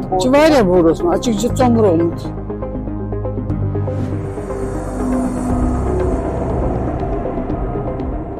Waria बोड़ चमरोमुत।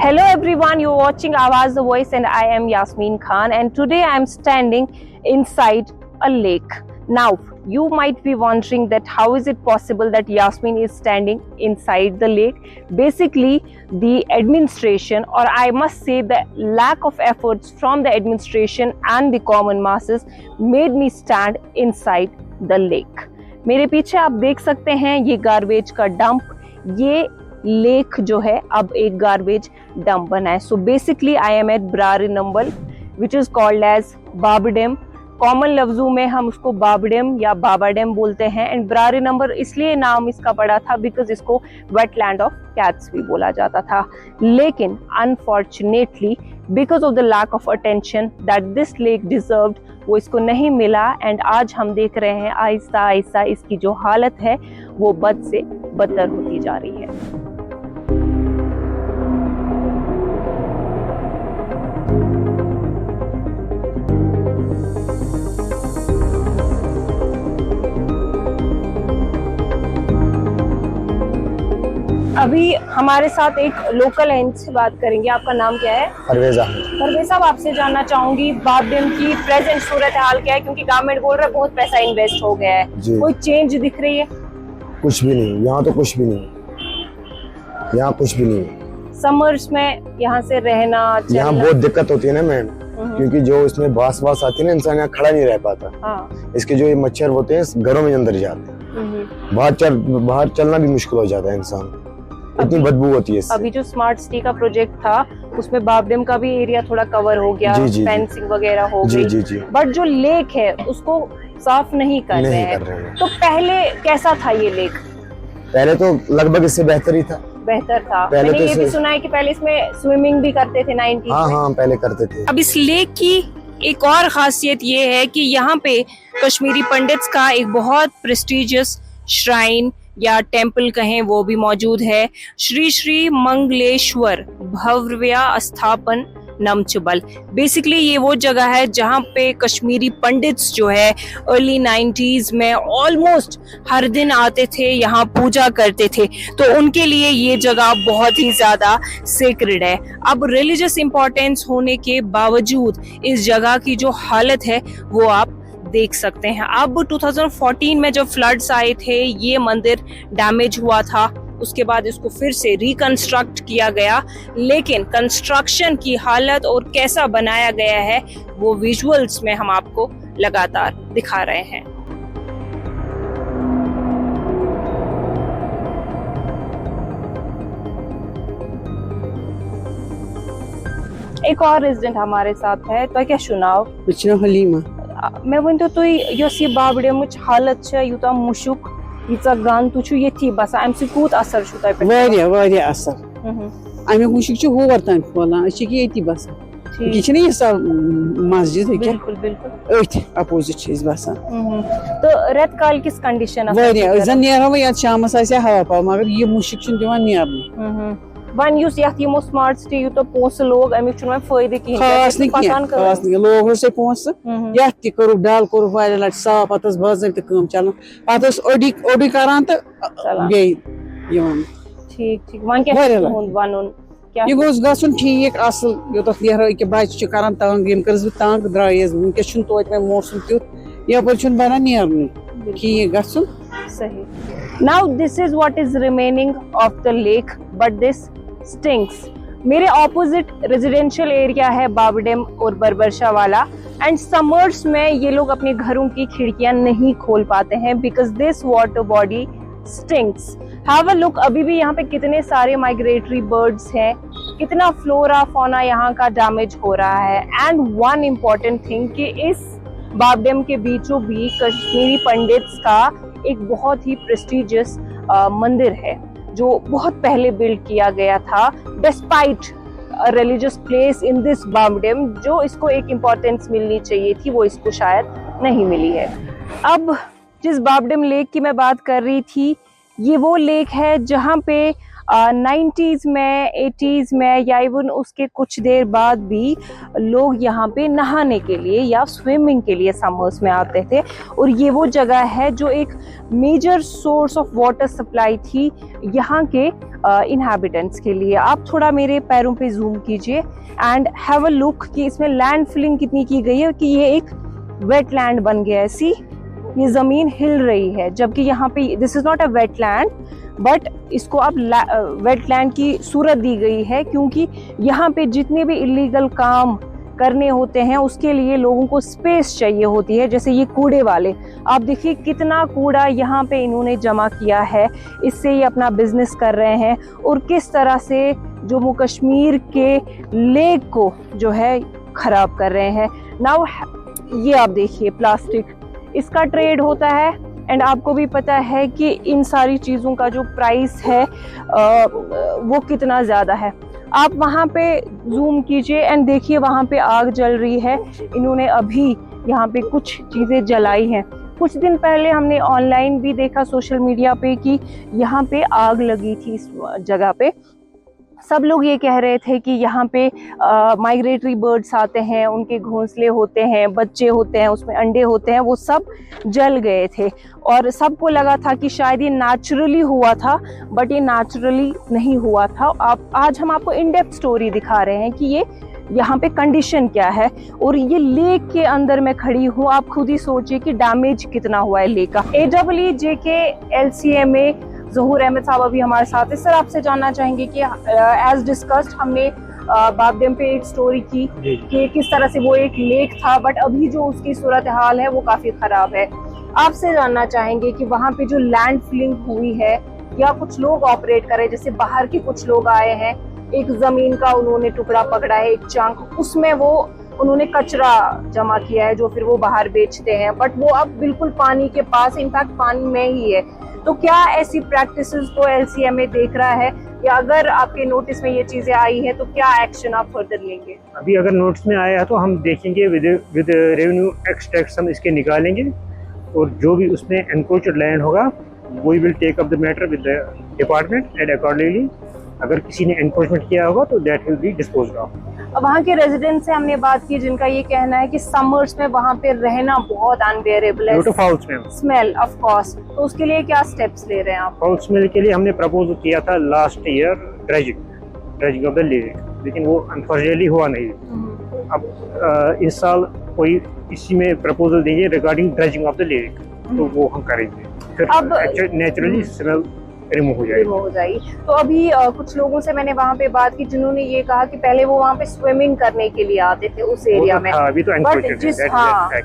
Hello everyone, you're watching Awaz the Voice and I am Yasmin Khan, and today I am standing inside a lake. Now, you might be wondering that how is it possible that Yasmin is standing inside the lake? Basically, the administration, or I must say the lack of efforts from the administration and the common masses made me stand inside the lake. मेरे पीछे आप देख सकते हैं ये garbage का dump, ये lake जो है अब एक गार्बेज डंप बना है. So basically I am at ब्रारीनंबल which is called as bob dam. Common लफ्जों में हम उसको बाब डैम या बाबा डैम बोलते हैं. एंड ब्रारीनंबल इसलिए नाम इसका पड़ा था बिकॉज इसको वेटलैंड ऑफ कैट्स भी बोला जाता था. लेकिन unfortunately because of the lack of attention that this lake deserved, वो इसको नहीं मिला. एंड आज हम देख रहे हैं आहिस्ता आहिस्ता इसकी जो हालत है वो बद से बदतर होती जा रही है. अभी हमारे साथ एक लोकल है, इनसे बात करेंगे. आपका नाम क्या है? परवेज अहमद. परवेज साहब, आपसे जानना चाहूंगी बाब डैम की प्रेजेंट सूरत हाल क्या है, क्योंकि गवर्नमेंट बोल रहा है बहुत पैसा इन्वेस्ट हो गया है. कोई चेंज दिख रही है? कुछ भी नहीं, यहाँ तो कुछ भी नहीं, यहाँ कुछ भी नहीं. समर्स में यहाँ से रहना यहाँ बहुत दिक्कत होती है ना मैम, क्योंकि जो इसमें बास आती है ना, इंसान यहाँ खड़ा नहीं रह पाता. हाँ. इसके जो ये मच्छर होते हैं घरों में अंदर जाते हैं, बाहर चलना भी मुश्किल हो जाता है इंसान, इतनी बदबू होती है इससे. अभी जो स्मार्ट सिटी का प्रोजेक्ट था उसमें बाब डैम का भी एरिया थोड़ा कवर हो गया, फेंसिंग वगैरह हो गई, बट जो लेक है उसको साफ नहीं कर रहे हैं. तो पहले कैसा था ये लेक? पहले तो लगभग इससे बेहतर ही था. बेहतर था. मैंने तो ये भी सुना है कि पहले इसमें स्विमिंग भी करते थे 90s. हाँ, पहले करते थे. अब इस लेक की एक और खासियत ये है कि यहाँ पे कश्मीरी पंडित्स का एक बहुत प्रेस्टिजियस श्राइन या टेम्पल कहें वो भी मौजूद है. श्री श्री मंगलेश्वर भव्य स्थापन नमचबल. बेसिकली ये वो जगह है जहाँ पे कश्मीरी पंडित्स जो है अर्ली 90s में ऑलमोस्ट हर दिन आते थे, यहाँ पूजा करते थे. तो उनके लिए ये जगह बहुत ही ज्यादा सेक्रेड है. अब रिलीजियस इंपॉर्टेंस होने के बावजूद इस जगह की जो हालत है वो आप देख सकते हैं. अब 2014 में जब फ्लड्स आए थे ये मंदिर डैमेज हुआ था, उसके बाद इसको फिर से रिकंस्ट्रक्ट किया गया. लेकिन कंस्ट्रक्शन की हालत और कैसा बनाया गया है वो विजुअल्स में हम आपको लगातार दिखा रहे हैं. एक और रेजिडेंट हमारे साथ है. तो क्या सुनाओ? हलीमा. मैं वन तो ये बाब डैमच हालत यूता मुशुक यीचा गन तुछु यथी बस अम से कूत असर छु तय पे? वारिया असर. अमे मुशुक होवर तान खोलान अछि कि यथी बस. ये छ नहीं सब मस्जिद है क्या? बिल्कुल बिल्कुल एथ अपोजिट चीज बस. तो रेत काल किस कंडीशन है? वारिया जन नेरो या शामस आसे हवा पा, मगर ये मुशुक छ दिवान नेरन. वन यूज यथ यमो स्मार्ट सिटी यू तो पोस लोग अमिक छु फायदे की खास नहीं लोग से पोस यथ ति करू डाल करू वाले लट साफ पतस बाजर त काम चलन पतस ओडी करान त बे यवन. ठीक ठीक. वन क्या होंद वनुन क्या ये गोस गसन ठीक असल यो तो लेहर के बाच छ करन तंग यम करस तंग द्रायस उनके छु तो इतना मौसम त्युत या पर छु बना नेरन की गसन. सही. Now this is what is remaining of the lake, but this stinks. मेरे ऑपोजिट रेजिडेंशियल एरिया है बाब डैम और बरबरशा वाला. एंड समर्स में ये लोग अपने घरों की खिड़कियां नहीं खोल पाते हैं because this water body stinks. Have a look, अभी भी यहाँ पे कितने सारे माइग्रेटरी बर्ड्स हैं, कितना फ्लोरा फौना यहाँ का डैमेज हो रहा है. एंड वन इम्पॉर्टेंट थिंग कि इस बाब डैम के बीचों बीच कश्मीरी पंडित्स का एक बहुत ही प्रेस्टिजियस मंदिर है जो बहुत पहले बिल्ड किया गया था. Despite religious place in this बाब डैम, जो इसको एक इम्पोर्टेंस मिलनी चाहिए थी वो इसको शायद नहीं मिली है. अब जिस बाब डैम लेक की मैं बात कर रही थी ये वो लेक है जहाँ पे 90s में 80s में या इवन उसके कुछ देर बाद भी लोग यहाँ पे नहाने के लिए या स्विमिंग के लिए समर्स में आते थे। और ये वो जगह है जो एक major source of water supply थी यहाँ के इनहैबिटेंट्स के लिए। आप थोड़ा मेरे पैरों पे जूम कीजिए एंड हैव अ लुक कि इसमें लैंड फिलिंग कितनी की गई है कि ये एक वेटलैंड बन गया है। सी, ये जमीन हिल रही है, जबकि यहाँ पे this is not a wetland but इसको अब वेटलैंड की सूरत दी गई है, क्योंकि यहाँ पे जितने भी इलीगल काम करने होते हैं उसके लिए लोगों को स्पेस चाहिए होती है। जैसे ये कूड़े वाले, आप देखिए कितना कूड़ा यहाँ पे इन्होंने जमा किया है, इससे ये अपना बिजनेस कर रहे हैं और किस तरह से जम्मू कश्मीर के लेक को जो है खराब कर रहे हैं। नाउ ये आप देखिए प्लास्टिक, इसका ट्रेड होता है एंड आपको भी पता है कि इन सारी चीज़ों का जो प्राइस है वो कितना ज़्यादा है। आप वहाँ पे जूम कीजिए एंड देखिए वहाँ पे आग जल रही है। इन्होंने अभी यहाँ पे कुछ चीज़ें जलाई हैं। कुछ दिन पहले हमने ऑनलाइन भी देखा सोशल मीडिया पे कि यहाँ पे आग लगी थी इस जगह पे। सब लोग ये कह रहे थे कि यहाँ पे माइग्रेटरी बर्ड्स आते हैं, उनके घोंसले होते हैं, बच्चे होते हैं, उसमें अंडे होते हैं, वो सब जल गए थे और सबको लगा था कि शायद ये नेचुरली हुआ था, बट ये नेचुरली नहीं हुआ था। आज हम आपको इन डेप्थ स्टोरी दिखा रहे हैं कि ये यहाँ पे कंडीशन क्या है। और ये लेक के अंदर मैं खड़ी हूँ, आप खुद ही सोचिए कि डैमेज कितना हुआ है लेक का। AEEJK LCMA ज़हूर अहमद साहब अभी हमारे साथ है। सर, आपसे जानना चाहेंगे कि एज डिस्कस्ड हमने बाप डैम पे एक स्टोरी की कि किस तरह से वो एक लेक था, बट अभी जो उसकी सूरत हाल है वो काफी खराब है। आपसे जानना चाहेंगे कि वहाँ पे जो लैंड फिलिंग हुई है या कुछ लोग ऑपरेट कर रहे हैं, जैसे बाहर के कुछ लोग आए हैं, एक जमीन का उन्होंने टुकड़ा पकड़ा है, एक चंक, उसमें वो उन्होंने कचरा जमा किया है जो फिर वो बाहर बेचते हैं, बट वो अब बिल्कुल पानी के पास, इनफैक्ट पानी में ही है। तो क्या ऐसी प्रैक्टिसेस को LCMA देख रहा है, या अगर आपके नोटिस में ये चीजें आई है तो क्या एक्शन आप फर्दर लेंगे? अभी अगर नोटिस में आया है तो हम देखेंगे, विद रेवेन्यू एक्सट्रैक्ट हम इसके निकालेंगे और जो भी उसमें एनक्रोचड लैंड होगा we will take up the matter with the department and accordingly अगर किसी ने एनक्रोचमेंट किया होगा तो that will be disposed of. वहाँ के रेजिडेंट से हमने बात की जिनका ये कहना है कि समर्स में वहाँ पे रहना बहुत अनबेरेबल है, स्मेल ऑफ कोर्स, तो उसके लिए क्या स्टेप्स ले रहे हैं आप? फाउल स्मेल के लिए हमने प्रपोज किया था last year dredging of the lake, लेकिन वो अनफॉर्चुनेटली हुआ नहीं। अब इस साल कोई इसी में प्रपोजल देंगे regarding dredging of the lake, तो वो हम करेंगे, फिर अब नेचुरली स्मेल रिमूव हो जाएगी। तो अभी कुछ लोगों से मैंने वहाँ पे बात की जिन्होंने ये कहा कि पहले वो वहाँ पे स्विमिंग करने के लिए आते थे उस एरिया में, अभी तो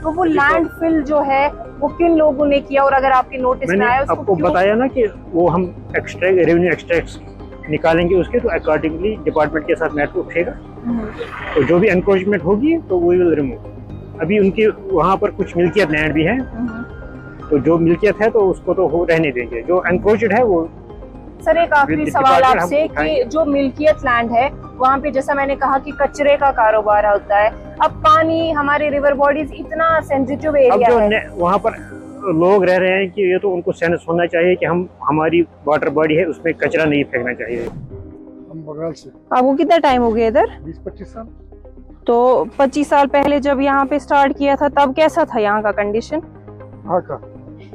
तो वो लैंड फिल जो है वो किन लोगों ने किया, और अगर आपके नोटिस में आया आपको बताया ना कि वो हम रेवेन्यू एक्सट्रैक्ट निकालेंगे उसके, तो अकॉर्डिंगली डिपार्टमेंट के साथ मैटर उठेगा, तो जो भी एनक्रोचमेंट होगी तो वो विल रिमूव। अभी उनके वहाँ पर कुछ मिल्कियत लैंड भी है, तो जो मिल्कियत है तो उसको तो हो रहने देंगे, जो एनक्रोचड है वो। सर, एक आखिरी सवाल आपसे कि जो मिल्कियत लैंड है वहाँ पे जैसा मैंने कहा कि कचरे का कारोबार होता है, अब पानी, हमारे रिवर बॉडीज इतना सेंसिटिव एरिया है, वहाँ पर लोग रह रहे हैं कि ये तो उनको सेंस होना चाहिए कि हमारी वाटर बॉडी है उसमें कचरा नहीं फेंकना चाहिए। हम बंगाल से। आपको कितना टाइम हो गया इधर? 20-25 साल। तो 25 साल पहले जब यहाँ पे स्टार्ट किया था तब कैसा था यहाँ का कंडीशन? हाँ का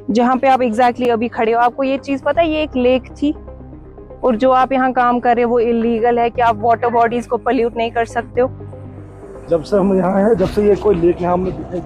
जहाँ पे आप एग्जैक्टली अभी खड़े हो, आपको ये चीज पता है ये एक लेक थी और जो आप यहाँ काम कर रहे हो वो इलीगल है कि आप वाटर बॉडीज को पोल्यूट नहीं कर सकते हो? जब से हम यहाँ हैं, जब से ये कोई लेक यहाँ हमने दिखाई।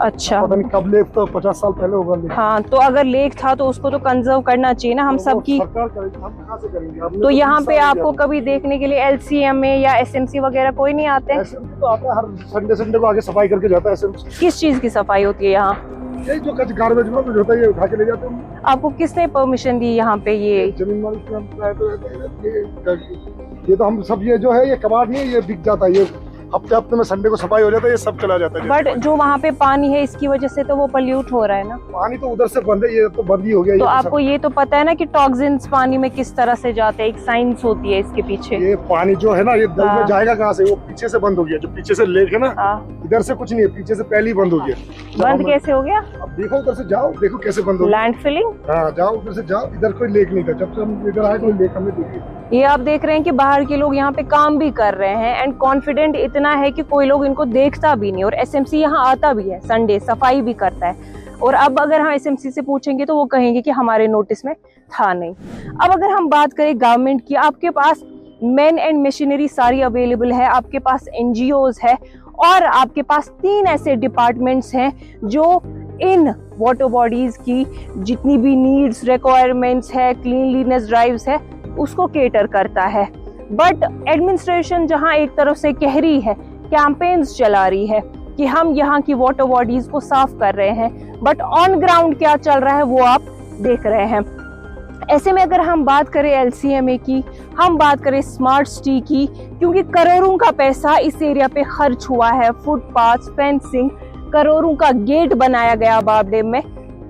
अच्छा, पता नहीं कब लेक, तो 50 साल पहले होगा लेक। हाँ, तो अगर लेक था तो उसको तो कंजर्व करना चाहिए ना हम तो सब की। सरकार करेगी, हम कहाँ से करेंगे? तो यहाँ पे आपको कभी देखने के लिए LCMA या SMC वगैरह कोई नहीं आते हैं? SMC तो आता है, हर संडे को आगे सफाई करके जाता है SMC। किस चीज की सफाई होती है यहाँ? यही जो गार्बेज में जो होता है ये उठा के ले जाते हैं। आपको किसने परमिशन दी यहाँ पे? ये जमीन मालिक ने ये तो हम सब, ये जो है ये कबाड़ नहीं है, ये बिक जाता है, ये हफ्ते में संडे को सफाई हो जाता है, ये सब चला जाता है। बट जो वहाँ पे पानी है इसकी वजह से तो वो पोल्यूट हो रहा है ना? पानी तो उधर से बंद है, ये तो बंद ही हो गया। तो आपको ये तो पता है ना कि टॉक्सिन्स पानी में किस तरह से जाते हैं, एक साइंस होती है इसके पीछे। ये पानी जो है ना ये दल में जाएगा कहाँ से? वो पीछे से बंद हो गया, जो पीछे से लेक है ना, इधर से कुछ नहीं है, पीछे से पहले ही बंद हो गया। बंद कैसे हो गया? अब देखो उधर से जाओ, देखो कैसे बंद हो गया। Land filling? हाँ जाओ उधर से जाओ, इधर कोई लेक नहीं था, जब से हम इधर आए कोई लेक हमें दिखी। ये आप देख रहे हैं कि बाहर के लोग यहाँ पे काम भी कर रहे हैं एंड कॉन्फिडेंट इतना है कि कोई लोग इनको देखता भी नहीं, और एसएमसी यहाँ आता भी है, संडे सफाई भी करता है। और अब अगर हम एसएमसी से पूछेंगे तो वो कहेंगे कि हमारे नोटिस में था नहीं। अब अगर हम बात करें गवर्नमेंट की, आपके पास मैन एंड मशीनरी सारी अवेलेबल है, आपके पास एनजीओज है, और आपके पास 3 ऐसे डिपार्टमेंट्स हैं जो इन वाटर बॉडीज की जितनी भी नीड्स, रिक्वायरमेंट्स है, क्लीनलीनेस ड्राइव्स है, उसको केटर करता है। बट एडमिनिस्ट्रेशन जहां एक तरफ से कह रही है, कैंपेन्स चला रही है कि हम यहाँ की वाटर बॉडीज को साफ कर रहे हैं, बट ऑन ग्राउंड क्या चल रहा है वो आप देख रहे हैं। ऐसे में अगर हम बात करें LCMA की, हम बात करें स्मार्ट सिटी की, क्योंकि करोड़ों का पैसा इस एरिया पे खर्च हुआ है, फुटपाथ, फेंसिंग, करोड़ों का गेट बनाया गया बाब डैम में,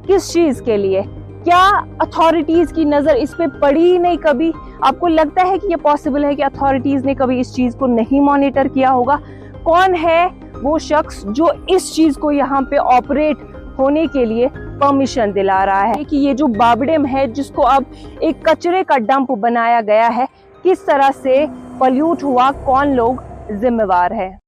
किस चीज के लिए? क्या अथॉरिटीज की नजर इस पे पड़ी ही नहीं कभी? आपको लगता है कि ये पॉसिबल है कि अथॉरिटीज ने कभी इस चीज को नहीं मॉनिटर किया होगा? कौन है वो शख्स जो इस चीज को यहाँ पे ऑपरेट होने के लिए परमिशन दिला रहा है कि ये जो बाब डैम है, जिसको अब एक कचरे का डंप बनाया गया है, किस तरह से पॉल्यूट हुआ, कौन लोग जिम्मेवार है?